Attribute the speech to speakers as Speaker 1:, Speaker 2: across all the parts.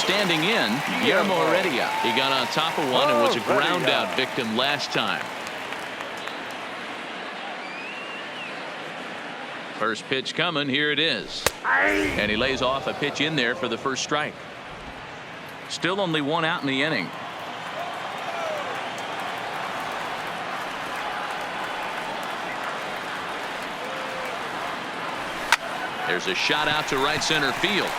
Speaker 1: standing in, Guillermo Heredia. He got on top of one and was a ground out victim last time. First pitch coming. Here it is. And he lays off a pitch in there for the first strike. Still only one out in the inning. There's a shot out to right center field.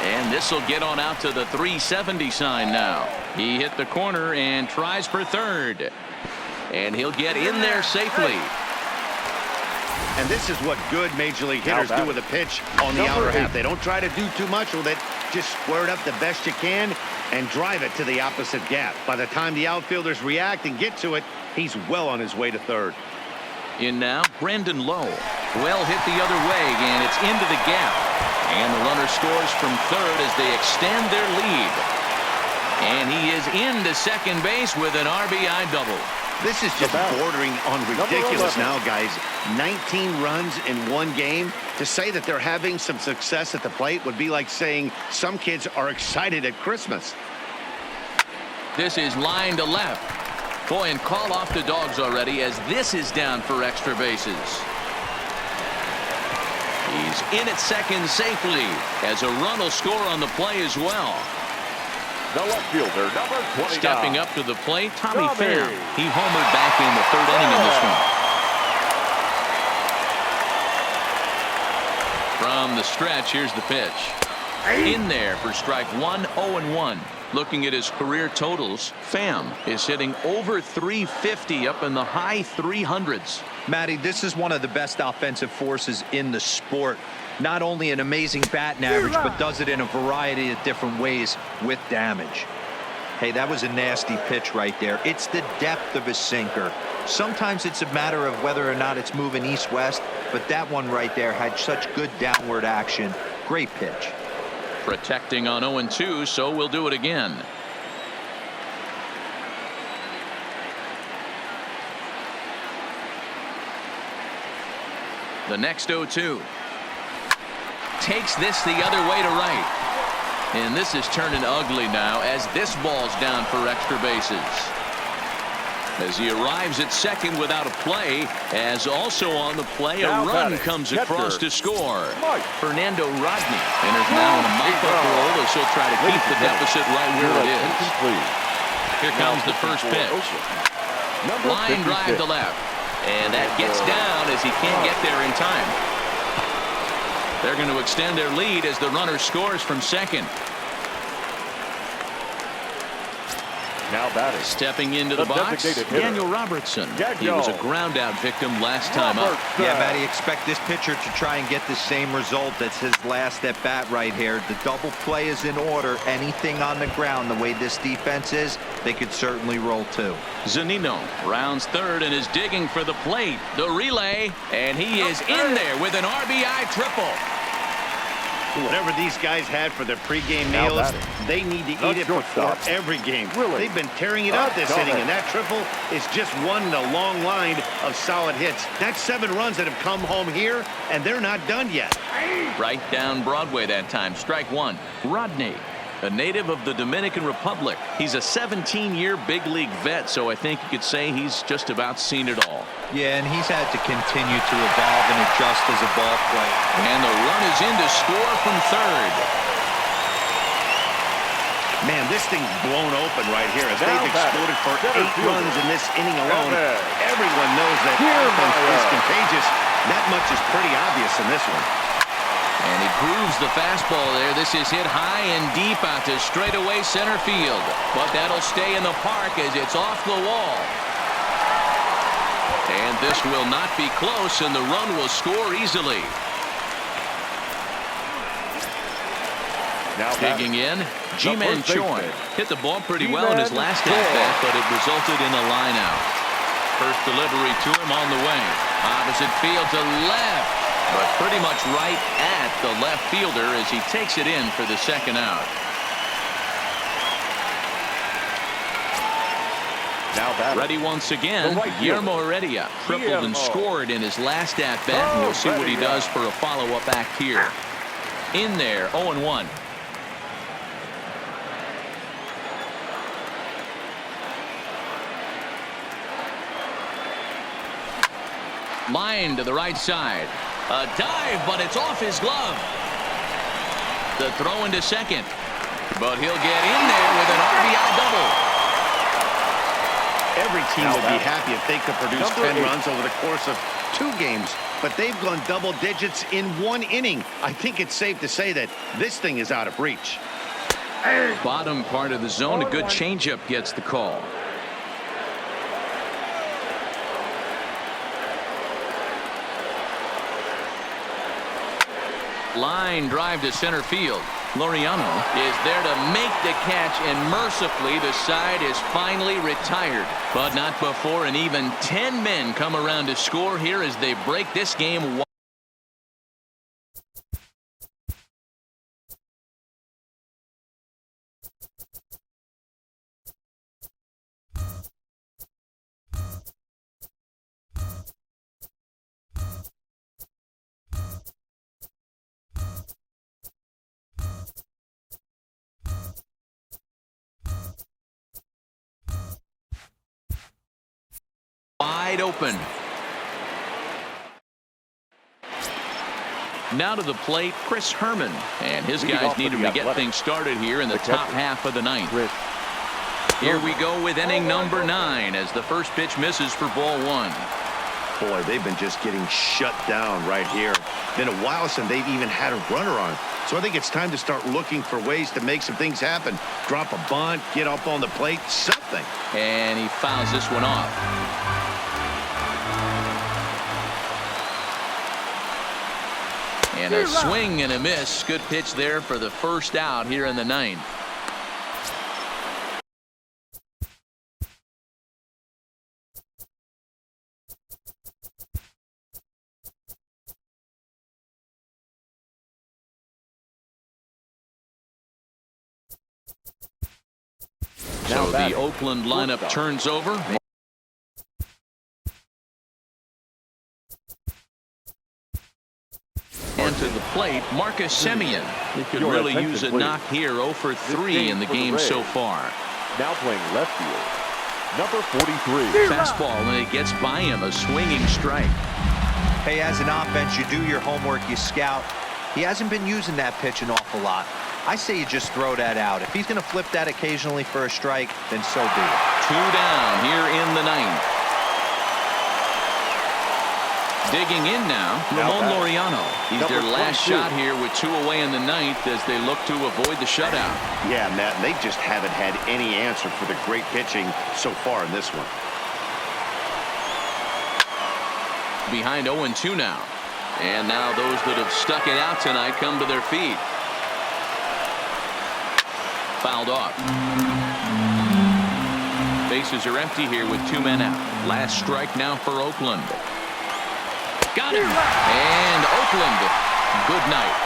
Speaker 1: And this will get on out to the 370 sign now. He hit the corner and tries for third. And he'll get in there safely.
Speaker 2: And this is what good major league hitters do with a pitch on the outer half. They don't try to do too much with it. Just square it up the best you can and drive it to the opposite gap. By the time the outfielders react and get to it, he's well on his way to third.
Speaker 1: In now, Brandon Lowe. Well hit the other way, and it's into the gap. And the runner scores from third as they extend their lead. And he is into second base with an RBI double.
Speaker 2: This is just bordering on ridiculous now, guys. 19 runs in one game. To say that they're having some success at the plate would be like saying some kids are excited at Christmas.
Speaker 1: This is line to left. Boy, and call off the dogs already as this is down for extra bases. He's in at second safely as a run will score on the play as well.
Speaker 3: The left fielder, number 29.
Speaker 1: Stepping up to the plate, Tommy Pham. He homered back in the third inning in this one. From the stretch, here's the pitch. In there for strike one, 0-1. Looking at his career totals, Pham is hitting over 350 up in the high 300s.
Speaker 4: Matty, this is one of the best offensive forces in the sport. Not only an amazing batting average, but does it in a variety of different ways with damage. Hey, that was a nasty pitch right there. It's the depth of his sinker. Sometimes it's a matter of whether or not it's moving east-west, but that one right there had such good downward action. Great pitch.
Speaker 1: Protecting on 0-2, so we'll do it again. The next 0-2. Takes this the other way to right. And this is turning ugly now as this ball's down for extra bases. As he arrives at second without a play, as also on the play, a run comes across to score. Fernando Rodney enters now in a mop-up role as he'll try to keep the deficit right where it is. Here comes the first pitch. Line drive to left. And that gets down as he can't get there in time. They're going to extend their lead as the runner scores from second.
Speaker 3: Now batting.
Speaker 1: Stepping into the box, Daniel Robertson. He was a ground out victim last time up.
Speaker 4: Yeah, Matty, expect this pitcher to try and get the same result. That's his last at bat right here. The double play is in order. Anything on the ground, the way this defense is, they could certainly roll too.
Speaker 1: Zunino rounds third and is digging for the plate. The relay, and he is in there with an RBI triple.
Speaker 2: Whatever these guys had for their pregame meals, they need to eat it before every game. They've been tearing it up this inning, and that triple is just one in a long line of solid hits. That's 7 runs that have come home here, and they're not done yet.
Speaker 1: Right down Broadway that time. Strike one. Rodney, a native of the Dominican Republic. He's a 17-year big league vet, so I think you could say he's just about seen it all.
Speaker 4: Yeah, and he's had to continue to evolve and adjust as a ball player.
Speaker 1: And the run is in to score from third.
Speaker 2: Man, this thing's blown open right here as they've exploded for 8 runs in this inning alone. Everyone knows that offense is contagious. That much is pretty obvious in this one.
Speaker 1: And he grooves the fastball there. This is hit high and deep out to straightaway center field. But that'll stay in the park as it's off the wall. And this will not be close, and the run will score easily.
Speaker 3: Now
Speaker 1: digging in, Ji-Man Choi hit the ball pretty well in his last at-bat, but it resulted in a line out. First delivery to him on the way. Opposite field to left, but pretty much right at the left fielder as he takes it in for the second out. Ready once again, Guillermo Heredia tripled and scored in his last at-bat, and we'll see what he does for a follow-up act here. In there, 0-1. Line to the right side. A dive, but it's off his glove. The throw into second. But he'll get in there with an RBI double.
Speaker 2: Every team would be happy if they could produce 10 runs over the course of 2 games. But they've gone double digits in 1 inning. I think it's safe to say that this thing is out of reach.
Speaker 1: Bottom part of the zone. A good changeup gets the call. Line drive to center field. Laureano is there to make the catch, and mercifully the side is finally retired. But not before an even 10 men come around to score here as they break this game. Wide open. Now to the plate, Chris Herman, and his guys need him to get things started here in the top half of the ninth. Here we go with inning number 9 as the first pitch misses for ball 1.
Speaker 2: Boy, they've been just getting shut down right here. Been a while since they've even had a runner on. So I think it's time to start looking for ways to make some things happen. Drop a bunt, get up on the plate, something.
Speaker 1: And he fouls this one off. And a swing and a miss. Good pitch there for the first out here in the 9th. So the Oakland lineup turns over. And to the plate, Marcus Semien. He could really use a knock here. 0 for 3 in the game so far.
Speaker 3: Now playing left field, number 43.
Speaker 1: Fastball, and it gets by him. A swinging strike.
Speaker 4: Hey, as an offense, you do your homework, you scout. He hasn't been using that pitch an awful lot. I say you just throw that out. If he's going to flip that occasionally for a strike, then so be it.
Speaker 1: 2 down here in the 9th. Digging in now, Ramon Laureano. He's their last shot here with 2 away in the 9th as they look to avoid the shutout.
Speaker 2: Yeah, Matt, they just haven't had any answer for the great pitching so far in this one.
Speaker 1: Behind 0-2 now. And now those that have stuck it out tonight come to their feet. Fouled off. Bases are empty here with 2 men out. Last strike now for Oakland. Got him. And Oakland, good night.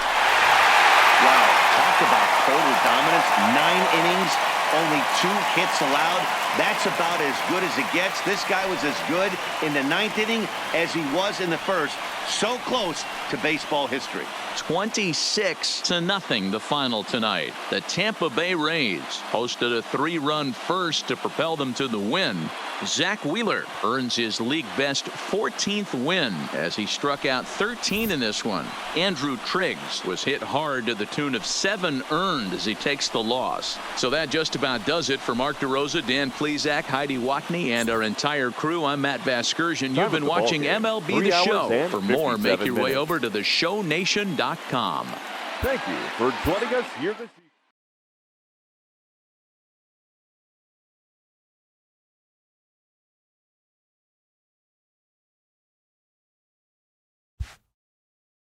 Speaker 2: Wow, talk about total dominance. 9 innings, only 2 hits allowed. That's about as good as it gets. This guy was as good in the 9th inning as he was in the 1st. So close to baseball history.
Speaker 1: 26-0 the final tonight. The Tampa Bay Rays hosted a 3-run first to propel them to the win. Zach Wheeler earns his league best 14th win as he struck out 13 in this one. Andrew Triggs was hit hard to the tune of 7 earned as he takes the loss. So that just about does it for Mark DeRosa, Dan Plesac, Heidi Watney, and our entire crew. I'm Matt Vasgersian. You've been watching MLB The Show. For more, make your way over to theshownation.com.
Speaker 3: Thank you for joining us here this